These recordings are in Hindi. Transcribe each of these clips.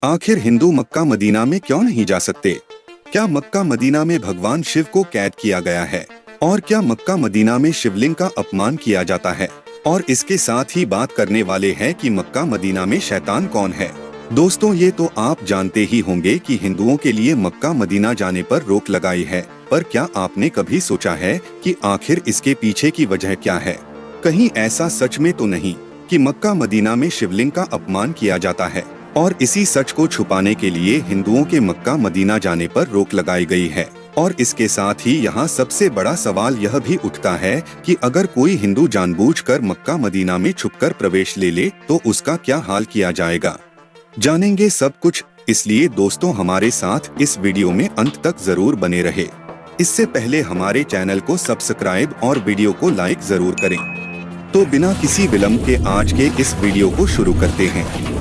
आखिर हिंदू मक्का मदीना में क्यों नहीं जा सकते? क्या मक्का मदीना में भगवान शिव को कैद किया गया है? और क्या मक्का मदीना में शिवलिंग का अपमान किया जाता है? और इसके साथ ही बात करने वाले हैं कि मक्का मदीना में शैतान कौन है। दोस्तों, ये तो आप जानते ही होंगे कि हिंदुओं के लिए मक्का मदीना जाने पर रोक लगाई है, पर क्या आपने कभी सोचा है कि आखिर इसके पीछे की वजह क्या है? कहीं ऐसा सच में तो नहीं कि मक्का मदीना में शिवलिंग का अपमान किया जाता है और इसी सच को छुपाने के लिए हिंदुओं के मक्का मदीना जाने पर रोक लगाई गई है। और इसके साथ ही यहाँ सबसे बड़ा सवाल यह भी उठता है कि अगर कोई हिंदू जानबूझकर मक्का मदीना में छुपकर प्रवेश ले ले तो उसका क्या हाल किया जाएगा। जानेंगे सब कुछ, इसलिए दोस्तों हमारे साथ इस वीडियो में अंत तक जरूर बने रहे। इससे पहले हमारे चैनल को सब्सक्राइब और वीडियो को लाइक जरूर करें। तो बिना किसी विलंब के आज के इस वीडियो को शुरू करते हैं।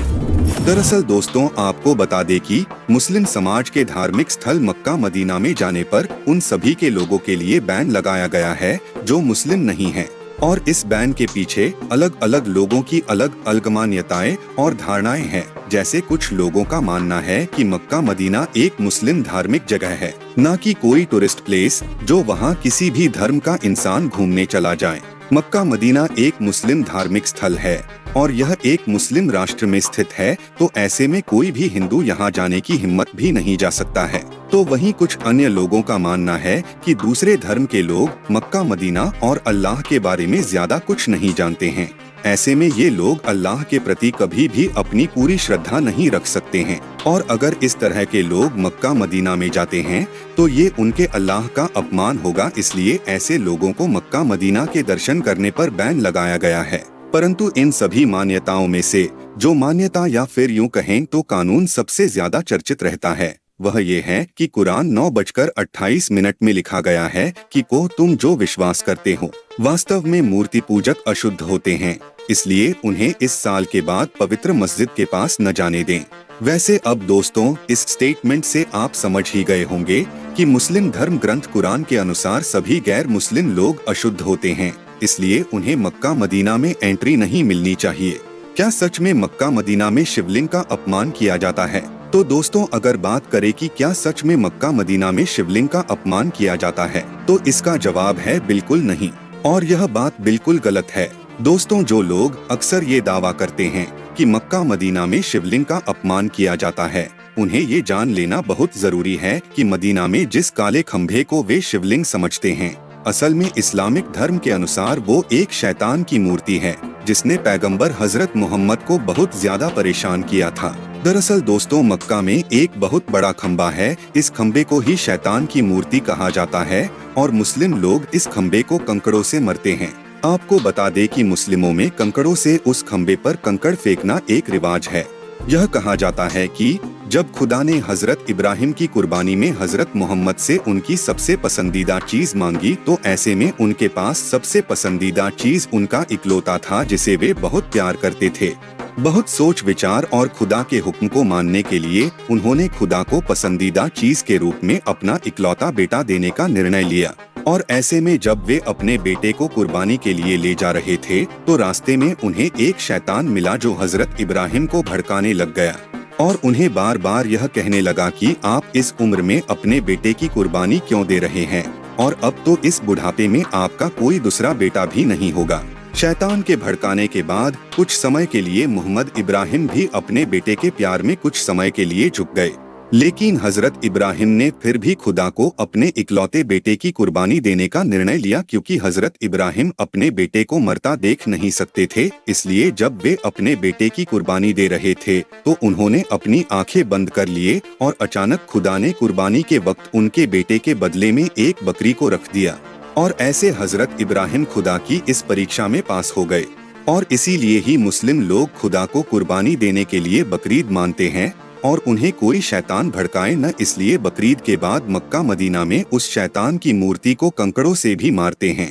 दरअसल दोस्तों, आपको बता दें कि मुस्लिम समाज के धार्मिक स्थल मक्का मदीना में जाने पर उन सभी के लोगों के लिए बैन लगाया गया है जो मुस्लिम नहीं हैं। और इस बैन के पीछे अलग अलग लोगों की अलग अलग मान्यताएं और धारणाएं हैं। जैसे कुछ लोगों का मानना है कि मक्का मदीना एक मुस्लिम धार्मिक जगह है, न कि कोई टूरिस्ट प्लेस जो वहां किसी भी धर्म का इंसान घूमने चला जाए। मक्का मदीना एक मुस्लिम धार्मिक स्थल है और यह एक मुस्लिम राष्ट्र में स्थित है, तो ऐसे में कोई भी हिंदू यहाँ जाने की हिम्मत भी नहीं जा सकता है। तो वहीं कुछ अन्य लोगों का मानना है कि दूसरे धर्म के लोग मक्का मदीना और अल्लाह के बारे में ज्यादा कुछ नहीं जानते हैं। ऐसे में ये लोग अल्लाह के प्रति कभी भी अपनी पूरी श्रद्धा नहीं रख सकते हैं, और अगर इस तरह के लोग मक्का मदीना में जाते हैं तो ये उनके अल्लाह का अपमान होगा। इसलिए ऐसे लोगों को मक्का मदीना के दर्शन करने पर बैन लगाया गया है। परंतु इन सभी मान्यताओं में से जो मान्यता या फिर यूं कहें तो कानून सबसे ज्यादा चर्चित रहता है, वह ये है कि कुरान 9:28 में लिखा गया है कि को तुम जो विश्वास करते हो वास्तव में मूर्ति पूजक अशुद्ध होते हैं, इसलिए उन्हें इस साल के बाद पवित्र मस्जिद के पास न जाने दें। वैसे अब दोस्तों, इस स्टेटमेंट से आप समझ ही गए होंगे कि मुस्लिम धर्म ग्रंथ कुरान के अनुसार सभी गैर मुस्लिम लोग अशुद्ध होते हैं, इसलिए उन्हें मक्का मदीना में एंट्री नहीं मिलनी चाहिए। क्या सच में मक्का मदीना में शिवलिंग का अपमान किया जाता है? तो दोस्तों, अगर बात करें कि क्या सच में मक्का मदीना में शिवलिंग का अपमान किया जाता है, तो इसका जवाब है बिल्कुल नहीं, और यह बात बिल्कुल गलत है। दोस्तों, जो लोग अक्सर ये दावा करते हैं कि मक्का मदीना में शिवलिंग का अपमान किया जाता है, उन्हें ये जान लेना बहुत जरूरी है कि मदीना में जिस काले खंभे को वे शिवलिंग समझते हैं, असल में इस्लामिक धर्म के अनुसार वो एक शैतान की मूर्ति है जिसने पैगंबर हजरत मोहम्मद को बहुत ज्यादा परेशान किया था। दरअसल दोस्तों, मक्का में एक बहुत बड़ा खंबा है, इस खंबे को ही शैतान की मूर्ति कहा जाता है और मुस्लिम लोग इस खंबे को कंकड़ों से मरते हैं। आपको बता दें कि मुस्लिमों में कंकड़ों से उस खंबे पर कंकड़ फेंकना एक रिवाज है। यह कहा जाता है कि जब खुदा ने हजरत इब्राहिम की कुर्बानी में हजरत मोहम्मद से उनकी सबसे पसंदीदा चीज मांगी, तो ऐसे में उनके पास सबसे पसंदीदा चीज उनका इकलौता था जिसे वे बहुत प्यार करते थे। बहुत सोच विचार और खुदा के हुक्म को मानने के लिए उन्होंने खुदा को पसंदीदा चीज के रूप में अपना इकलौता बेटा देने का निर्णय लिया। और ऐसे में जब वे अपने बेटे को कुर्बानी के लिए ले जा रहे थे तो रास्ते में उन्हें एक शैतान मिला जो हजरत इब्राहिम को भड़काने लग गया और उन्हें बार बार यह कहने लगा कि आप इस उम्र में अपने बेटे की कुर्बानी क्यों दे रहे हैं, और अब तो इस बुढ़ापे में आपका कोई दूसरा बेटा भी नहीं होगा। शैतान के भड़काने के बाद कुछ समय के लिए मोहम्मद इब्राहिम भी अपने बेटे के प्यार में कुछ समय के लिए झुक गए, लेकिन हजरत इब्राहिम ने फिर भी खुदा को अपने इकलौते बेटे की कुर्बानी देने का निर्णय लिया, क्योंकि हजरत इब्राहिम अपने बेटे को मरता देख नहीं सकते थे। इसलिए जब वे अपने बेटे की कुर्बानी दे रहे थे तो उन्होंने अपनी आंखें बंद कर लिए और अचानक खुदा ने कुर्बानी के वक्त उनके बेटे के बदले में एक बकरी को रख दिया, और ऐसे हजरत इब्राहिम खुदा की इस परीक्षा में पास हो गए। और इसीलिए ही मुस्लिम लोग खुदा को कुर्बानी देने के लिए बकरीद मानते हैं और उन्हें कोई शैतान भड़काए न, इसलिए बकरीद के बाद मक्का मदीना में उस शैतान की मूर्ति को कंकड़ों से भी मारते हैं।